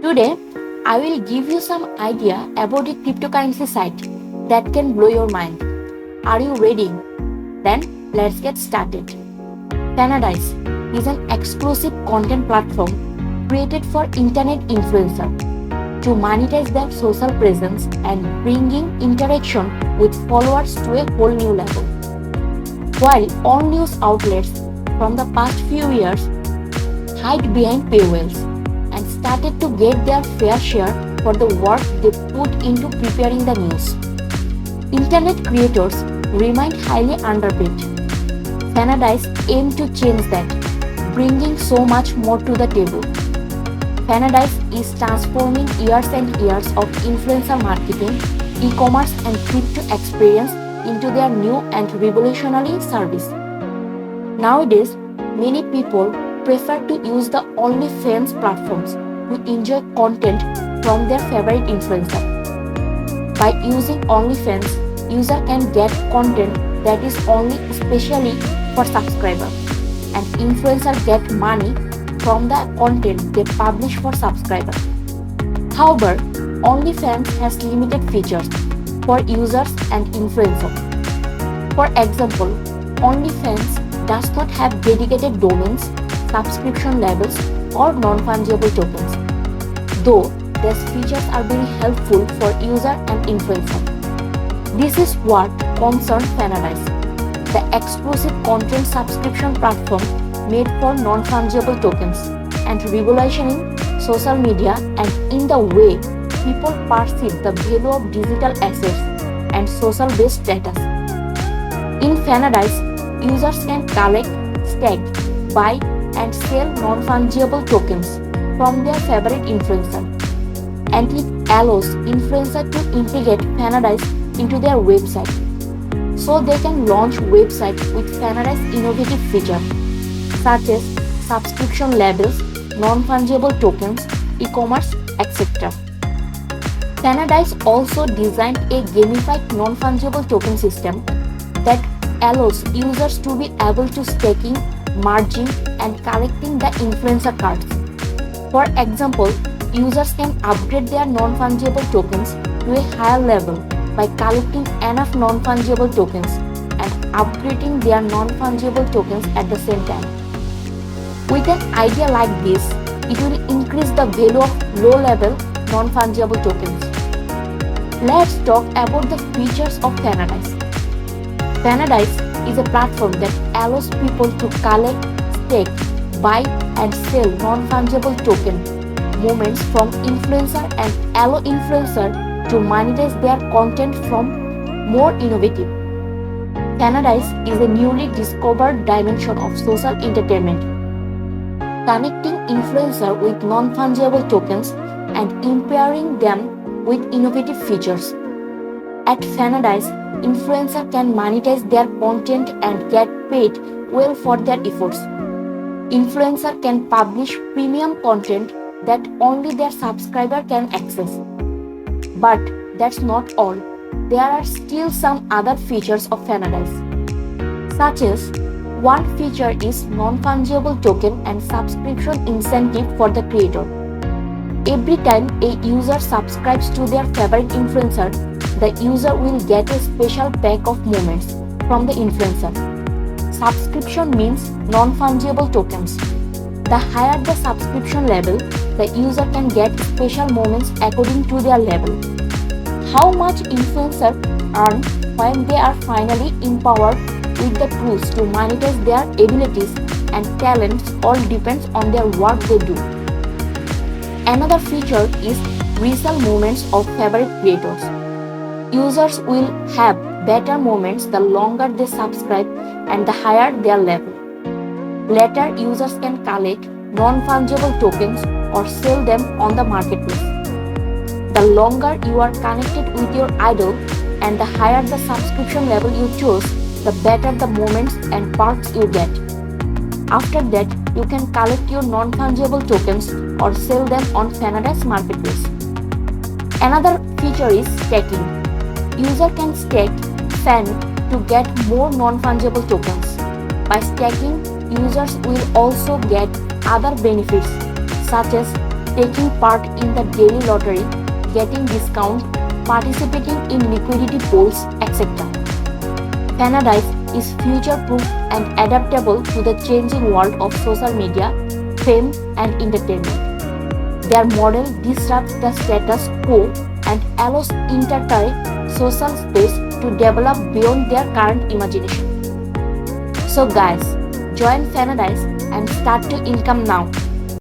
Today, I will give you some idea about a cryptocurrency site that can blow your mind. Are you ready? Then let's get started. Fanadize is an exclusive content platform created for internet influencers to monetize their social presence and bringing interaction with followers to a whole new level. While all news outlets from the past few years hide behind paywalls and started to get their fair share for the work they put into preparing the news, internet creators remain highly underpaid. Fanadize aims to change that, bringing so much more to the table. Fanadize is transforming years and years of influencer marketing, e-commerce and crypto experience into their new and revolutionary service. Nowadays, many people prefer to use the OnlyFans platforms to enjoy content from their favorite influencer. By using OnlyFans, user can get content that is only specially for subscribers, and influencer get money from the content they publish for subscribers. However, OnlyFans has limited features for users and influencers. For example, OnlyFans does not have dedicated domains, subscription levels, or non-fungible tokens, though these features are very helpful for user and influencer. This is what concerns Fanadize, the exclusive content subscription platform made for non-fungible tokens and revolutioning social media and in the way people perceive the value of digital assets and social-based status. In Fanadize, users can collect, stake, buy, and sell non-fungible tokens from their favorite influencer, and it allows influencers to integrate Fanadize into their website, so they can launch websites with Fanadize innovative features such as subscription labels, non-fungible tokens, e-commerce, etc. Fanadize also designed a gamified non-fungible token system that allows users to be able to staking, merging, and collecting the influencer cards. For example, users can upgrade their non-fungible tokens to a higher level by collecting enough non-fungible tokens and upgrading their non-fungible tokens at the same time. With an idea like this, it will increase the value of low-level non-fungible tokens. Let's talk about the features of Fanadize. Fanadize is a platform that allows people to collect, stake, buy, and sell non-fungible token moments from influencer and allow influencer to monetize their content from more innovative. Fanadize is a newly discovered dimension of social entertainment, connecting influencer with non-fungible tokens and empowering them with innovative features. At Fanadize, influencers can monetize their content and get paid well for their efforts. Influencers can publish premium content that only their subscriber can access. But that's not all. There are still some other features of Fanadize, such as one feature is non-fungible token and subscription incentive for the creator. Every time a user subscribes to their favorite influencer, the user will get a special pack of moments from the influencer. Subscription means non-fungible tokens. The higher the subscription level, the user can get special moments according to their level. How much influencers earn when they are finally empowered with the tools to monetize their abilities and talents all depends on their work they do. Another feature is resale moments of favorite creators. Users will have better moments the longer they subscribe and the higher their level. Later, users can collect non-fungible tokens or sell them on the marketplace. The longer you are connected with your idol and the higher the subscription level you choose, the better the moments and perks you get. After that, you can collect your non-fungible tokens or sell them on Fanadize marketplace. Another feature is staking. User can stake FAN to get more non-fungible tokens. By staking, users will also get other benefits such as taking part in the daily lottery, getting discounts, participating in liquidity pools, etc. Fanadize is future-proof and adaptable to the changing world of social media, fame, and entertainment. Their model disrupts the status quo and allows entire social space to develop beyond their current imagination. So guys, join Fanadize and start to income now.